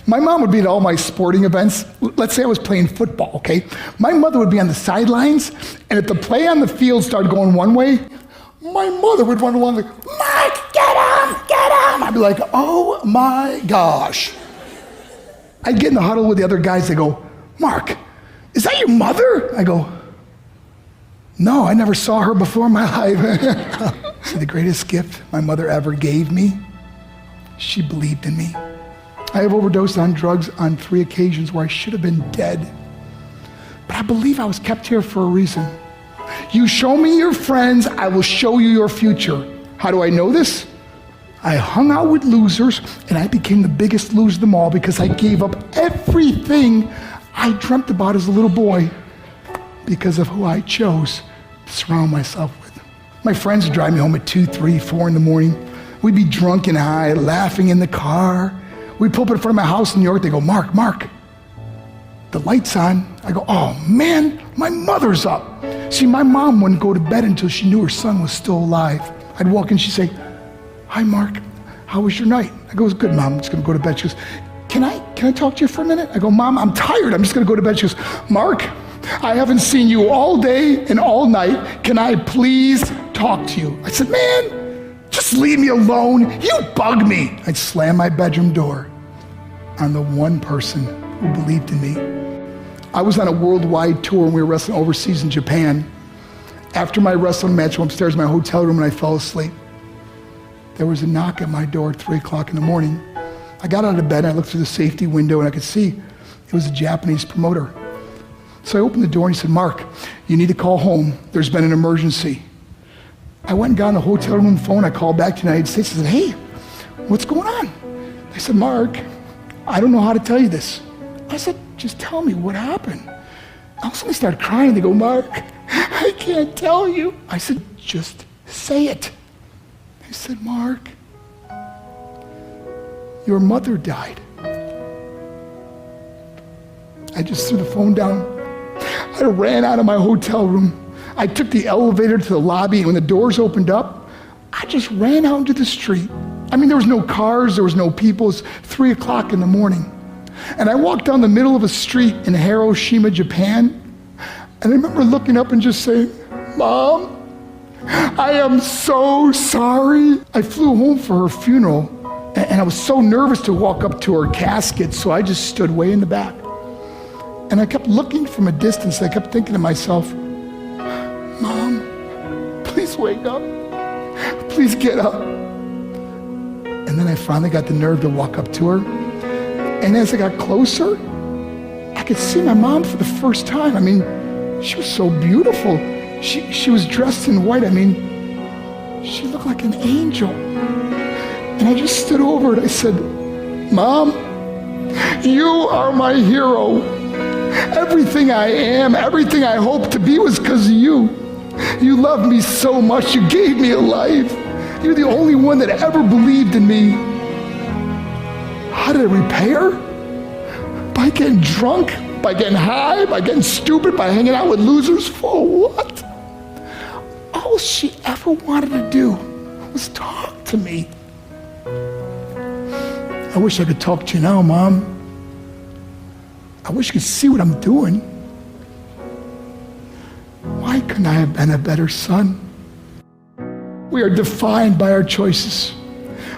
My mom would be at all my sporting events. Let's say I was playing football, okay? My mother would be on the sidelines, and if the play on the field started going one way, my mother would run along like, Mark, get him, get him! I'd be like, oh my gosh. I'd get in the huddle with the other guys, they go, Mark, is that your mother? I go, no, I never saw her before in my life. See, the greatest gift my mother ever gave me, she believed in me. I have overdosed on drugs on 3 occasions where I should have been dead. But I believe I was kept here for a reason. You show me your friends, I will show you your future. How do I know this? I hung out with losers, and I became the biggest loser of them all because I gave up everything I dreamt about as a little boy because of who I chose to surround myself with. My friends would drive me home at 2, 3, 4 in the morning. We'd be drunk and high, laughing in the car. We'd pull up in front of my house in New York. They go, Mark, the light's on. I go, oh man, my mother's up. See, my mom wouldn't go to bed until she knew her son was still alive. I'd walk in, she'd say, hi Mark, how was your night? I go, it was good, Mom, I'm just gonna go to bed. She goes, can I talk to you for a minute? I go, Mom, I'm tired, I'm just gonna go to bed. She goes, Mark, I haven't seen you all day and all night. Can I please talk to you? I said, man, just leave me alone. You bug me. I'd slam my bedroom door on the one person who believed in me. I was on a worldwide tour and we were wrestling overseas in Japan. After my wrestling match, I went upstairs in my hotel room and I fell asleep. There was a knock at my door at 3 o'clock in the morning. I got out of bed and I looked through the safety window and I could see it was a Japanese promoter. So I opened the door and he said, Mark, you need to call home. There's been an emergency. I went and got on the hotel room phone. I called back to the United States. I said, hey, what's going on? They said, Mark, I don't know how to tell you this. I said, just tell me what happened. All of a sudden they started crying. They go, Mark, I can't tell you. I said, just say it. They said, Mark, your mother died. I just threw the phone down. I ran out of my hotel room. I took the elevator to the lobby, and when the doors opened up, I just ran out into the street. I mean, there was no cars, there was no people. It was 3 o'clock in the morning. And I walked down the middle of a street in Hiroshima, Japan, and I remember looking up and just saying, Mom, I am so sorry. I flew home for her funeral, and I was so nervous to walk up to her casket, so I just stood way in the back. And I kept looking from a distance. I kept thinking to myself, Mom, please wake up. Please get up. And then I finally got the nerve to walk up to her. And as I got closer, I could see my mom for the first time. I mean, she was so beautiful. She was dressed in white. I mean, she looked like an angel. And I just stood over and I said, Mom, you are my hero. Everything I am, everything I hope to be was because of you. You loved me so much, you gave me a life. You're the only one that ever believed in me. How did I repay her? By getting drunk, by getting high, by getting stupid, by hanging out with losers? For what? All she ever wanted to do was talk to me. I wish I could talk to you now, Mom. I wish you could see what I'm doing. Why couldn't I have been a better son? We are defined by our choices.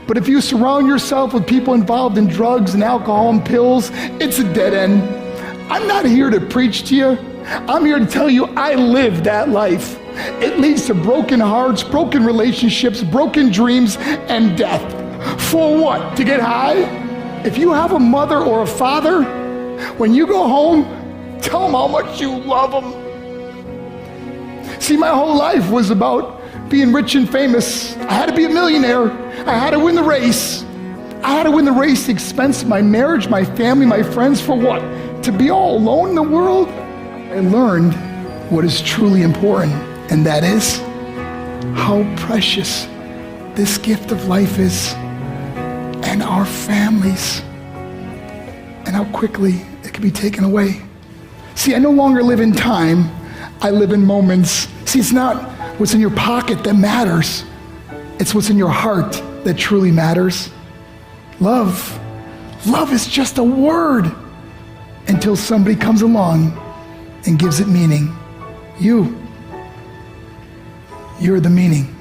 But if you surround yourself with people involved in drugs and alcohol and pills, it's a dead end. I'm not here to preach to you. I'm here to tell you I lived that life. It leads to broken hearts, broken relationships, broken dreams, and death. For what? To get high? If you have a mother or a father, when you go home, tell them how much you love them. See, my whole life was about being rich and famous. I had to be a millionaire. I had to win the race. I had to win the race at the expense of my marriage, my family, my friends. For what? To be all alone in the world? I learned what is truly important, and that is how precious this gift of life is, and our families, and how quickly it can be taken away. See, I no longer live in time, I live in moments. See, it's not what's in your pocket that matters, it's what's in your heart that truly matters. Love Love is just a word until somebody comes along and gives it meaning. You're the meaning.